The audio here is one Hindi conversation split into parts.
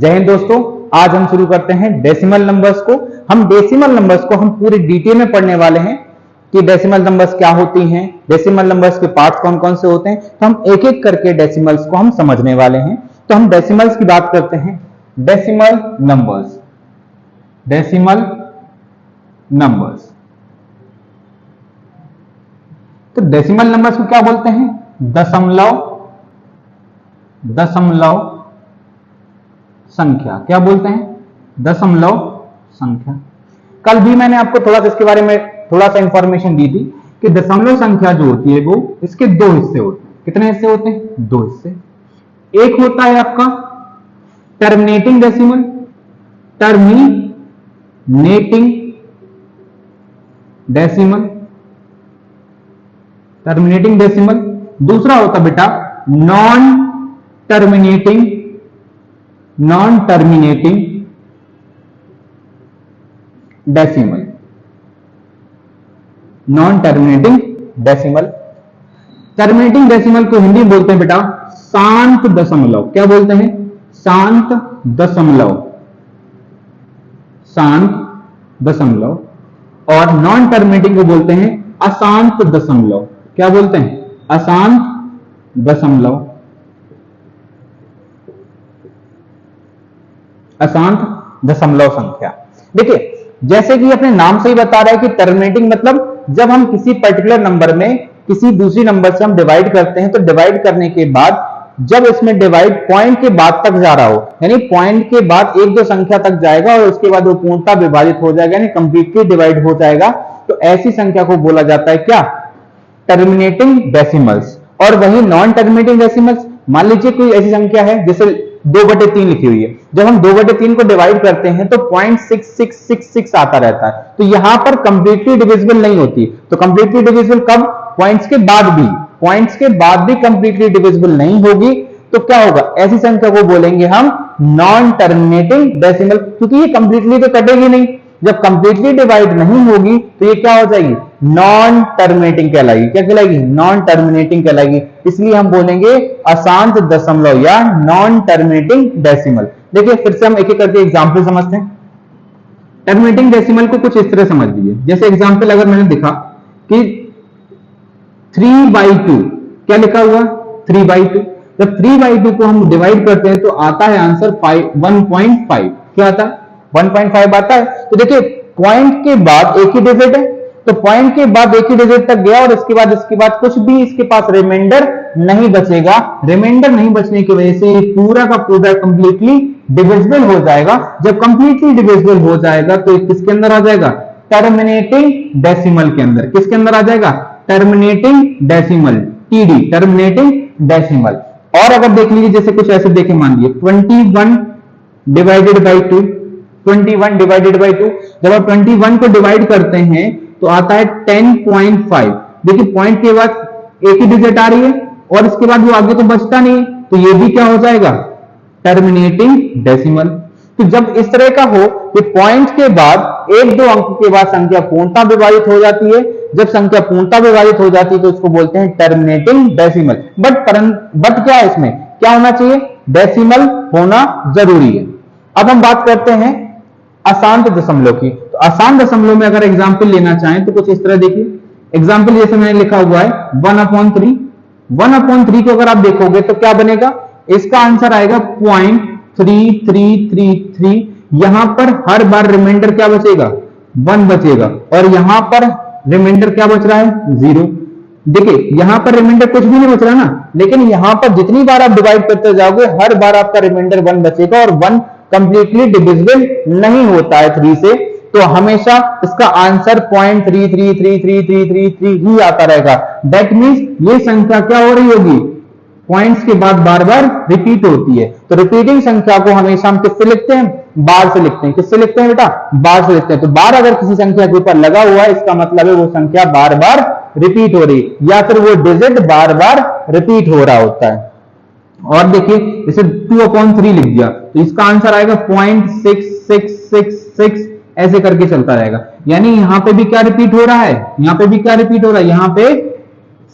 जय हिंद दोस्तों, आज हम शुरू करते हैं डेसिमल नंबर्स को। हम डेसिमल नंबर्स को हम पूरी डिटेल में पढ़ने वाले हैं कि डेसिमल नंबर्स क्या होती हैं, डेसिमल नंबर्स के पार्ट्स कौन कौन से होते हैं। तो हम एक एक करके डेसिमल्स को हम समझने वाले हैं। तो हम डेसिमल्स की बात करते हैं। डेसिमल नंबर्स, डेसिमल नंबर्स, तो डेसिमल नंबर्स को क्या बोलते हैं? दशमलव, दशमलव संख्या। क्या बोलते हैं? दशमलव संख्या। कल भी मैंने आपको थोड़ा सा इसके बारे में थोड़ा सा इंफॉर्मेशन दी थी कि दशमलव संख्या जो होती है वो इसके दो हिस्से होते हैं। कितने हिस्से होते हैं? दो हिस्से। एक होता है आपका terminating decimal, terminating decimal, terminating decimal. दूसरा होता बेटा non terminating, non terminating decimal, non terminating decimal. Terminating decimal को हिंदी में बोलते हैं बेटा शांत दशमलव। क्या बोलते हैं? शांत दशमलव, शांत दशमलव। और नॉन टर्मिनेटिंग को बोलते हैं अशांत दशमलव। क्या बोलते हैं? अशांत दशमलव, अशांत दशमलव संख्या। देखिए, जैसे कि अपने नाम से ही बता रहा है कि टर्मिनेटिंग मतलब जब हम किसी पर्टिकुलर नंबर में किसी दूसरी नंबर से हम डिवाइड करते हैं, तो डिवाइड करने के बाद जब इसमें डिवाइड पॉइंट के बाद तक जा रहा हो, यानी पॉइंट के बाद एक दो संख्या तक जाएगा और उसके बाद वो पूर्णतः विभाजित हो जाएगा, यानी कंप्लीटली डिवाइड हो जाएगा, तो ऐसी संख्या को बोला जाता है क्या? Terminating decimals. और वही नॉन टर्मिनेटिंग डेसिमल्स, मान लीजिए कोई ऐसी संख्या है जैसे 2/3 लिखी हुई है, जब हम 2/3 को डिवाइड करते हैं तो 0.6666 आता रहता है, तो यहां पर कंप्लीटली डिविजिबल नहीं होती। तो कंप्लीटली डिविजिबल कब? पॉइंट्स के बाद भी, पॉइंट्स के बाद भी कंप्लीटली डिविजिबल नहीं होगी, तो क्या होगा? ऐसी संख्या को बोलेंगे हम नॉन टर्मिनेटिंग डेसिमल, क्योंकि ये कंप्लीटली तो कटेगी नहीं। जब कंप्लीटली डिवाइड नहीं होगी तो ये क्या हो जाएगी? नॉन टर्मिनेटिंग कहलाएगी। क्या कहलाएगी? नॉन टर्मिनेटिंग कहलाएगी। इसलिए हम बोलेंगे अशांत दशमलव या नॉन टर्मिनेटिंग डेसिमल। देखिए, फिर से हम एक एक करके एग्जांपल समझते हैं। टर्मिनेटिंग डेसिमल को कुछ इस तरह समझ लीजिए। जैसे एग्जांपल अगर मैंने दिखा कि 3/2, क्या लिखा हुआ? 3/2। जब 3/2 को हम डिवाइड करते हैं तो आता है आंसर 1.5। क्या आता है? 1.5 आता है। तो देखिए, पॉइंट के बाद एक ही डिजिट है, तो पॉइंट के बाद एक ही डिजिट तक गया और इसके बाद कुछ भी इसके पास रिमाइंडर नहीं बचेगा। रिमाइंडर नहीं बचने की वजह से पूरा का पूरा कंप्लीटली डिविजिबल हो जाएगा। जब कंप्लीटली डिविजिबल हो जाएगा तो किसके अंदर आ जाएगा? टर्मिनेटिंग डेसिमल के अंदर। किसके अंदर आ जाएगा? Terminating decimal, TD, terminating decimal. और अगर देख लीजिए, जैसे कुछ ऐसे देखे, मान लीजिए 21 डिवाइडेड बाई 2, 21 डिवाइडेड बाई 2। जब आप 21 को डिवाइड करते हैं तो आता है 10.5। देखिए, पॉइंट के बाद एक ही डिजिट आ रही है और इसके बाद वो आगे तो बचता नहीं, तो ये भी क्या हो जाएगा? Terminating decimal. तो जब इस तरह का हो कि पॉइंट के बाद एक दो अंक के बाद संख्या पूर्णतः विभाजित हो जाती है, जब संख्या पूर्णतः विभाजित हो जाती है तो इसको बोलते हैं टर्मिनेटिंग डेसिमल। बट क्या है इसमें? क्या होना चाहिए? डेसिमल होना जरूरी है। अब हम बात करते हैं अशांत दशमलव की। तो अशांत दशमलव में अगर एग्जांपल लेना चाहें तो कुछ इस तरह देखिए। एग्जांपल जैसे मैंने लिखा हुआ है 1/3। 1/3 को अगर आप देखोगे तो क्या बनेगा? इसका आंसर आएगा 0.3333। यहां पर हर बार रिमाइंडर क्या बचेगा? 1 बचेगा। और यहां पर रिमाइंडर क्या बच रहा है? 0। देखिए, यहां पर रिमाइंडर कुछ भी नहीं बच रहा ना, लेकिन यहां पर जितनी बार आप डिवाइड करते जाओगे हर बार आपका रिमाइंडर 1 बचेगा और 1 कंप्लीटली डिविजिबल नहीं होता है 3 से, तो हमेशा इसका आंसर 0.333333 ही आता रहेगा। दैट मींस ये संख्या क्या हो रही होगी? पॉइंट्स के बाद बार बार रिपीट होती है। तो रिपीटिंग संख्या को हमेशा हम किससे लिखते हैं? बार से लिखते हैं। किससे लिखते हैं बेटा? बार से लिखते हैं। तो बार अगर किसी संख्या के ऊपर लगा हुआ है, इसका मतलब है वो संख्या बार बार रिपीट हो रही, या फिर वो डिजिट बार बार रिपीट हो रहा होता है। और देखिए, इसे 2/3 लिख दिया तो इसका आंसर आएगा 0.6666, ऐसे करके चलता रहेगा। यानी यहां पे भी क्या रिपीट हो रहा है? यहां पे भी क्या रिपीट हो रहा है? यहां पे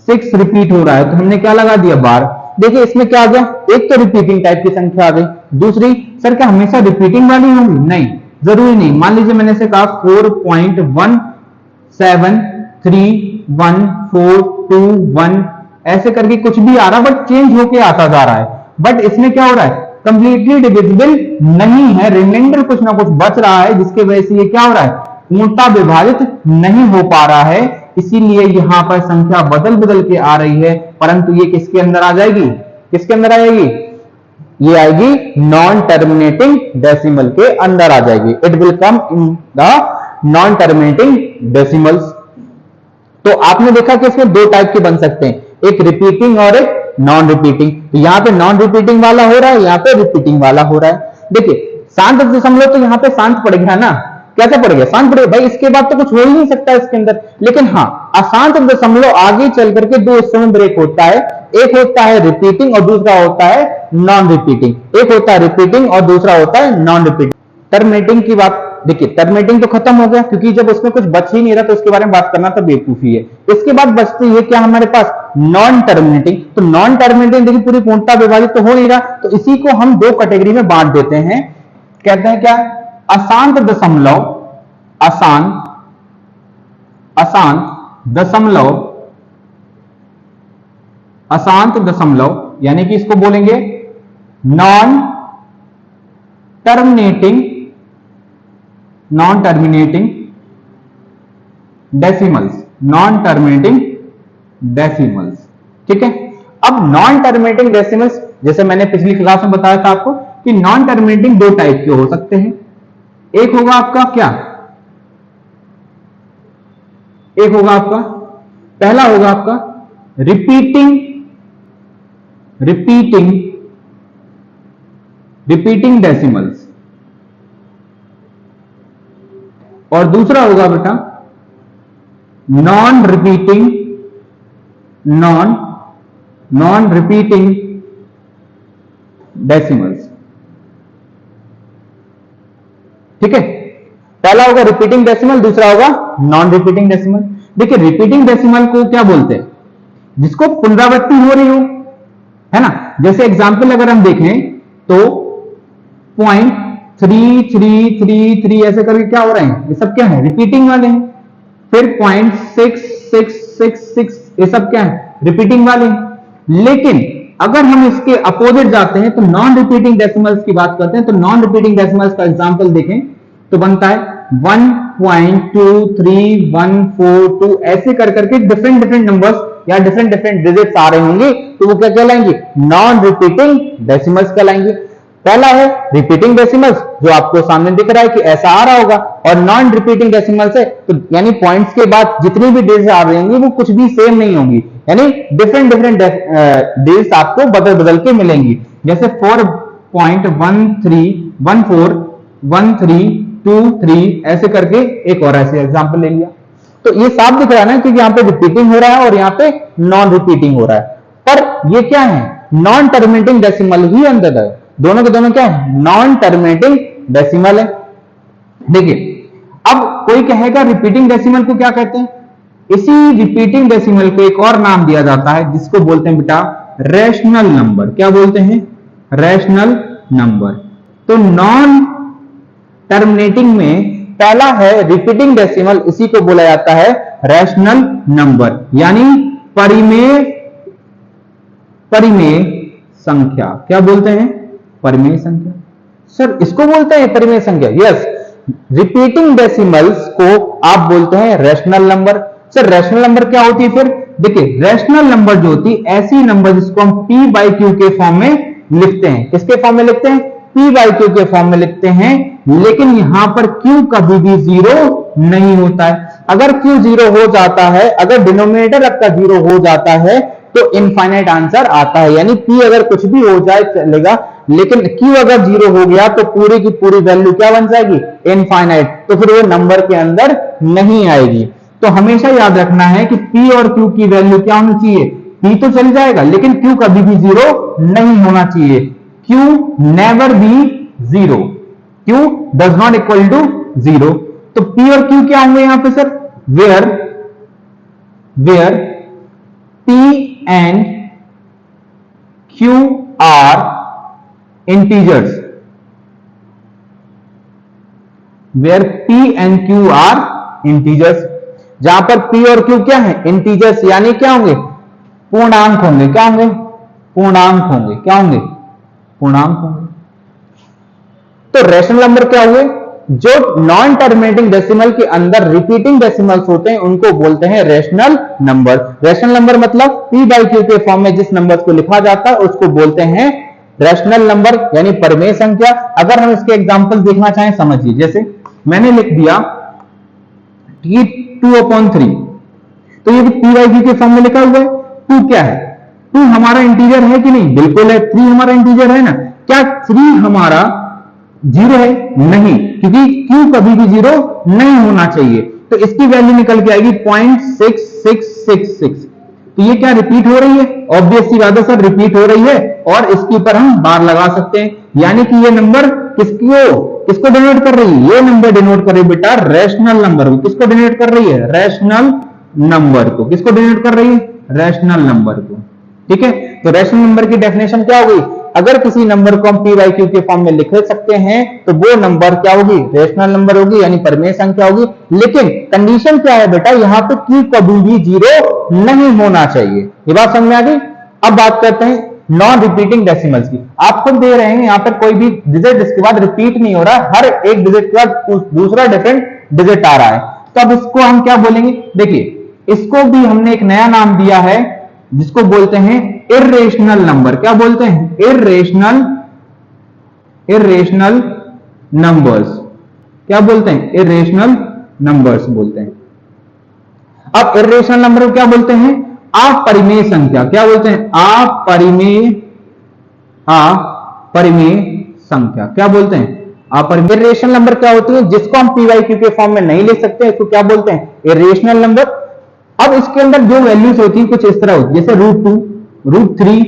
6 रिपीट हो रहा है, तो हमने क्या लगा दिया? बार। देखिए इसमें क्या आ गया, एक तो रिपीटिंग टाइप की संख्या आ गई, दूसरी सर क्या हमेशा रिपीटिंग वाली होंगी, नहीं जरूरी नहीं। मान लीजिए मैंने से कहा 4.173141 ऐसे करके कुछ भी आ रहा, बट चेंज होके आता जा रहा है। बट इसमें क्या हो रहा है, कंप्लीटली डिविजिबल नहीं है, रिमाइंडर कुछ ना कुछ बच रहा है, जिसके वजह से ये क्या हो रहा है, पूर्णतः विभाजित नहीं हो पा रहा है। इसीलिए यहां पर संख्या बदल बदल के आ रही है, परंतु ये किसके अंदर आ जाएगी, किसके अंदर आ जाएगी, ये आएगी नॉन टर्मिनेटिंग डेसिमल के अंदर आ जाएगी। It will come in the non terminating decimals. तो आपने देखा कि इसमें दो टाइप के बन सकते हैं, एक रिपीटिंग और एक नॉन रिपीटिंग। तो यहां पे नॉन रिपीटिंग वाला हो रहा है, यहां पे रिपीटिंग वाला हो रहा है। देखिए शांत दशमलव तो यहां पे शांत पड़ गया ना, कैसे पड़ गया, शांत पड़ गया भाई, इसके बाद तो कुछ हो ही नहीं सकता इसके अंदर। लेकिन हाँ अशांत दशमलव आगे चल करके दो हिस्सों में ब्रेक होता है, एक होता है रिपीटिंग और दूसरा होता है नॉन रिपीटिंग। एक होता है रिपीटिंग और दूसरा होता है नॉन रिपीटिंग। टर्मिनेटिंग की बात देखिए, टर्मिनेटिंग तो खत्म हो गया, क्योंकि जब उसमें कुछ बच ही नहीं रहा तो उसके बारे में बात करना तो बेवकूफी है। इसके बाद बचती है क्या हमारे पास, नॉन टर्मिनेटिंग। तो नॉन टर्मिनेटिंग देखिए पूरी पूर्णता विभाजित तो हो नहीं रहा, तो इसी को हम दो कैटेगरी में बांट देते हैं, कहते हैं क्या, अशांत दशमलव, अशांत दशमलव, अशांत दशमलव, यानी कि इसको बोलेंगे non terminating, non terminating decimals, non terminating decimals. ठीक है, अब नॉन टर्मिनेटिंग डेसिमल्स जैसे मैंने पिछली क्लास में बताया था आपको कि नॉन टर्मिनेटिंग दो टाइप के हो सकते हैं। एक होगा आपका क्या, एक होगा आपका, पहला होगा आपका रिपीटिंग, रिपीटिंग, रिपीटिंग डेसिमल्स, और दूसरा होगा बेटा non repeating, non repeating decimals. ठीक है, पहला होगा रिपीटिंग डेसिमल, दूसरा होगा नॉन रिपीटिंग डेसिमल। देखिए रिपीटिंग डेसिमल को क्या बोलते हैं, जिसको पुनरावृत्ति हो रही हो, है ना। जैसे एग्जांपल अगर हम देखें तो 0.3333 ऐसे करके क्या हो रहे हैं, ये सब क्या है, रिपीटिंग वाले हैं। फिर 0.6666 ये सब क्या है, रिपीटिंग वाले हैं। लेकिन अगर हम इसके अपोजिट जाते हैं तो नॉन रिपीटिंग डेसिमल्स की बात करते हैं, तो नॉन रिपीटिंग डेसिमल्स का एग्जांपल देखें तो बनता है 1.23142 ऐसे कर करके डिफरेंट डिफरेंट नंबर्स या डिफरेंट डिफरेंट डिजिट्स आ रहे होंगे, तो वो क्या कहलाएंगे, नॉन रिपीटिंग डेसिमल्स कहलाएंगे। पहला है रिपीटिंग डेसिमल्स जो आपको सामने दिख रहा है कि ऐसा आ रहा होगा, और नॉन रिपीटिंग डेसिमल्स है तो यानी पॉइंट्स के बाद जितनी भी डिजिट्स आ रही होंगी वो कुछ भी सेम नहीं होंगी, यानी डिफरेंट डिफरेंट डिजिट्स आपको बदल बदल के मिलेंगी। जैसे 4.13141323 ऐसे करके एक और ऐसे एग्जांपल ले लिया, तो ये साफ दिख रहा है ना कि यहाँ पे रिपीटिंग हो रहा है और यहाँ पे नॉन रिपीटिंग हो रहा है। पर ये क्या है, नॉन टर्मिनेटिंग डेसिमल ही अंदर है, दोनों के दोनों क्या है, नॉन टर्मिनेटिंग डेसिमल है। देखिए अब कोई कहेगा रिपीटिंग डेसिमल को क्या कहते हैं, इसी रिपीटिंग डेसिमल को एक और नाम दिया जाता है जिसको बोलते हैं बेटा रैशनल नंबर। क्या बोलते हैं, रैशनल नंबर। तो नॉन टर्मिनेटिंग में पहला है रिपीटिंग डेसिमल, इसी को बोला जाता है रैशनल नंबर, यानी परिमेय, परिमेय संख्या। क्या बोलते हैं, परिमेय संख्या। सर इसको बोलते हैं परिमेय संख्या, यस। रिपीटिंग डेसिमल्स को आप बोलते हैं rational number. Sir rational number क्या होती है फिर, देखिए रैशनल नंबर जो होती है ऐसी नंबर जिसको हम p बाई क्यू के फॉर्म में लिखते हैं। किसके फॉर्म में लिखते हैं, p बाई क्यू के फॉर्म में लिखते हैं, लेकिन यहां पर q कभी भी जीरो नहीं होता है। अगर q जीरो हो जाता है, अगर डिनोमिनेटर आपका जीरो हो जाता है तो इनफाइनाइट आंसर आता है, यानी p अगर कुछ भी हो जाए चलेगा, लेकिन q अगर जीरो हो गया तो पूरी की पूरी वैल्यू क्या बन जाएगी, इनफाइनाइट, तो फिर वो नंबर के अंदर नहीं आएगी। तो हमेशा याद रखना है कि p और q की वैल्यू क्या होनी चाहिए, p तो चल जाएगा लेकिन q कभी भी जीरो नहीं होना चाहिए। q never be zero, q does not equal to zero. तो p और q क्या होंगे यहां पे sir, where p and q Q are integers, where P and Q are integers, जहां पर P और Q क्या है, इंटीजर्स, यानी क्या होंगे, पूर्णांक होंगे, क्या होंगे, पूर्णांक होंगे, क्या होंगे, पूर्णांक होंगे। तो रेशनल नंबर क्या हुए, जो नॉन टर्मिनेटिंग डेसिमल के अंदर रिपीटिंग डेसिमल्स होते हैं उनको बोलते हैं रेशनल नंबर। रेशनल नंबर मतलब P बाई Q के फॉर्म में जिस नंबर को लिखा जाता है उसको बोलते हैं रेशनल नंबर, यानी परिमेय संख्या। अगर हम इसके एग्जांपल देखना चाहें, समझिए, जैसे मैंने लिख दिया T 2/3, तो ये P बाई Q के फॉर्म में लिखा हुआ है। 2 क्या है, 2 हमारा इंटीजर है कि नहीं, बिल्कुल है। 3 हमारा इंटीजर है ना, क्या 3 हमारा 0 है, नहीं, क्योंकि Q कभी भी 0 नहीं होना चाहिए, तो इसकी वैल्यू निकल के आएगी 0.6666। तो ये क्या रिपीट हो रही है, ऑब्वियस सी बात है सर, रिपीट हो रही है, और इसके ऊपर हम बार लगा सकते हैं, यानी कि ये नंबर किसको डिनोट कर रही है, ये नंबर डिनोट कर रही है बेटा रेशनल नंबर को। किसको डिनोट कर रही है, रेशनल नंबर को। किसको डिनोट कर रही है, रेशनल नंबर को। ठीक है, तो रेशनल नंबर की डेफिनेशन क्या हो गई, अगर किसी नंबर को हम P बाई Q के फॉर्म में लिख सकते हैं तो वो नंबर क्या होगी, रेशनल नंबर होगी, यानी परिमेय संख्या होगी। लेकिन कंडीशन क्या है बेटा, यहां पे Q कभी भी 0 नहीं होना चाहिए। ये बात समझ में आ गई। अब बात करते हैं नॉन रिपीटिंग डेसिमल्स की। आप खुद दे रहे हैं यहां पर कोई भी डिजिट इसके बाद रिपीट नहीं हो रहा, हर एक डिजिट के बाद दूसरा डिफरेंट डिजिट आ रहा है, तो अब इसको हम क्या बोलेंगे, देखिए इसको भी हमने एक नया नाम दिया है जिसको बोलते हैं इर्रेशनल नंबर। क्या बोलते हैं, इर्रेशनल नंबर्स। क्या बोलते हैं, इर्रेशनल नंबर्स बोलते हैं। अब इर्रेशनल नंबर को क्या बोलते हैं, अपरिमेय संख्या। क्या बोलते हैं, अपरिमेय संख्या। क्या बोलते हैं, अपरिमेय। इर्रेशनल नंबर क्या होती है, जिसको हम P बाई Q के फॉर्म में नहीं ले सकते, इसको क्या बोलते हैं, इर्रेशनल नंबर। अब इसके अंदर जो वैल्यूज होती है कुछ इस तरह होती है, जैसे √2, √3।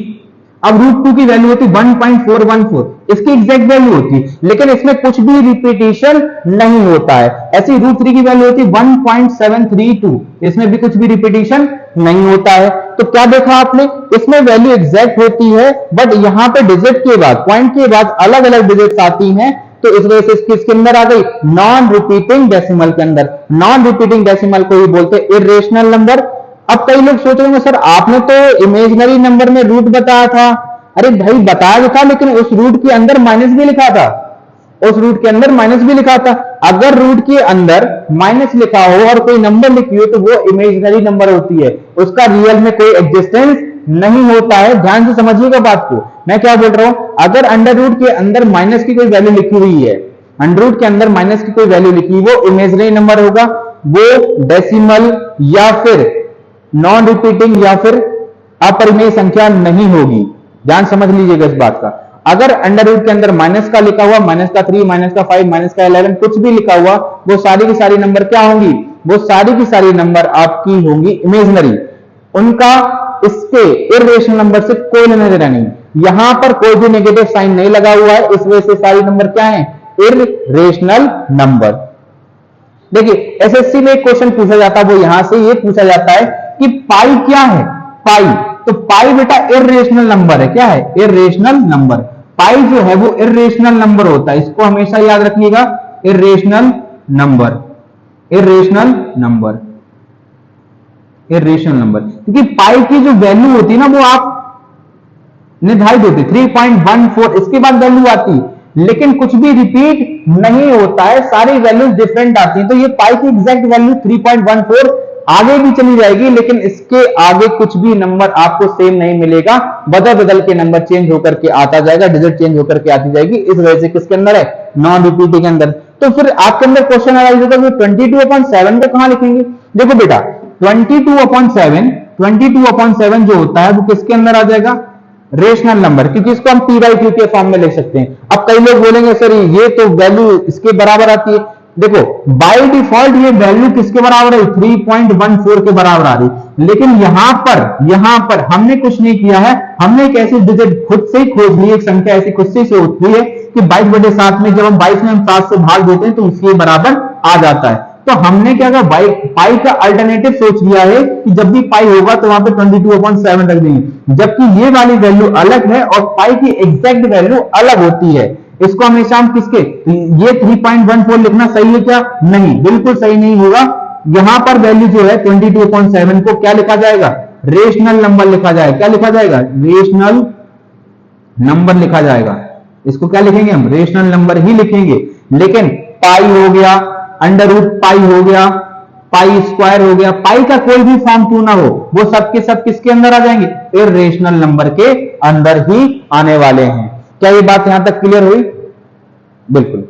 अब √2 की वैल्यू होती है 1.414, इसकी एग्जैक्ट वैल्यू होती है, लेकिन इसमें कुछ भी रिपीटेशन नहीं होता है। ऐसी √3 की वैल्यू होती है 1.732, इसमें भी कुछ भी रिपीटेशन नहीं होता है। तो क्या देखा आपने, इसमें वैल्यू एग्जैक्ट होती है, बट यहां पे डिजिट के बाद, पॉइंट के बाद अलग अलग डिजिट्स आती हैं, तो इस वजह से इसके अंदर आ गई नॉन रिपीटिंग डेसिमल के अंदर। नॉन रिपीटिंग डेसिमल को ही बोलते हैं इर्रेशनल नंबर। अब कई लोग सोच रहे हैं सर आपने तो इमेजिनरी नंबर में रूट बताया था। अरे भाई बताया था, लेकिन उस रूट के अंदर माइनस भी लिखा था, उस रूट के अंदर माइनस भी लिखा था। अगर रूट के अंदर माइनस लिखा हो और कोई नंबर लिखी हो तो वो इमेजिनरी नंबर होती है, उसका रियल में कोई एग्जिस्टेंस नहीं होता है। ध्यान से समझिएगा बात को, मैं क्या बोल रहा हूं। अगर अंडर रूट के अंदर माइनस की कोई वैल्यू लिखी हुई है, अंडर रूट के अंदर माइनस की कोई वैल्यू लिखी, वो इमेजिनरी नंबर होगा, वो डेसिमल या फिर नॉन रिपीटिंग या फिर अपरिमेय संख्या नहीं होगी। ध्यान समझ लीजिएगा इस बात का। अगर अंडर रूट के अंदर माइनस का लिखा हुआ, माइनस का 3, माइनस का 5, माइनस का 11, कुछ भी लिखा हुआ, वो सारी की सारी नंबर क्या होंगी, वो सारी की सारी नंबर आपकी होंगी इमेजिनरी। उनका इसके इर्रेशनल नंबर से कोई लेना देना नहीं। यहां पर कोई भी नेगेटिव साइन नहीं लगा हुआ है, इस वजह से सारी नंबर क्या है, इर्रेशनल नंबर। देखिए एसएससी में एक क्वेश्चन पूछा जाता है, वो यहां से ये पूछा जाता है कि पाई क्या है, पाई। तो पाई बेटा इर्रेशनल नंबर है। क्या है, इर्रेशनल नंबर। पाई जो है वो इर्रेशनल नंबर होता है, इसको हमेशा याद रखिएगा, irrational number, irrational number, irrational number. क्योंकि पाई की जो वैल्यू होती है ना वो आप निर्धारित होती है 3.14, इसके बाद वैल्यू आती है, लेकिन कुछ भी रिपीट नहीं होता है, सारी वैल्यूज डिफरेंट आती हैं। तो ये पाई की एग्जैक्ट वैल्यू 3.14 आगे भी चली जाएगी, लेकिन इसके आगे कुछ भी नंबर आपको सेम नहीं मिलेगा, बदल बदल के नंबर चेंज होकर के आता जाएगा, डिजिट चेंज होकर के आती जाएगी। इस वजह से किसके अंदर है, नॉन रिपीटिंग के अंदर। तो फिर आपके अंदर क्वेश्चन अराइज होगा कि 22/7 को कहां लिखेंगे। देखो बेटा 22/7 जो होता है वो किसके अंदर आ जाएगा, रेशनल नंबर, क्योंकि इसको हम P बाई Q के फॉर्म में लिख सकते हैं। अब कई लोग बोलेंगे सर ये तो वैल्यू इसके बराबर आती है। देखो बाय डिफॉल्ट ये वैल्यू किसके बराबर है, 3.14 के बराबर आ रही, लेकिन यहां पर हमने कुछ नहीं किया है, हमने एक ऐसी डिजिट खुद से ही खोज ली, एक संख्या ऐसी खुद से होती है कि 22/7 में जब हम 22 में हम 7 से भाग देते हैं तो उसके बराबर आ जाता है। तो हमने क्या कहा, पाई का अल्टरनेटिव सोच लिया है कि जब भी पाई होगा तो वहां पे 22/7 रख देंगे, जबकि ये वाली वैल्यू अलग है और पाई की एग्जैक्ट वैल्यू अलग होती है। इसको हमेशा हम किसके, ये 3.14 लिखना सही है क्या? नहीं, बिल्कुल सही नहीं होगा। यहां पर वैल्यू जो है 22/7 को क्या लिखा जाएगा? रेशनल नंबर लिखा जाएगा। क्या लिखा जाएगा? रेशनल नंबर लिखा जाएगा। इसको क्या लिखेंगे हम? रेशनल नंबर ही लिखेंगे। लेकिन पाई हो गया, अंडर रूट पाई हो गया, पाई स्क्वायर हो गया, पाई का कोई भी फॉर्म क्यों ना हो, वो सब के सब किसके अंदर आ जाएंगे? इर्रेशनल नंबर के अंदर ही आने वाले हैं। क्या ये बात यहां तक क्लियर हुई? बिल्कुल।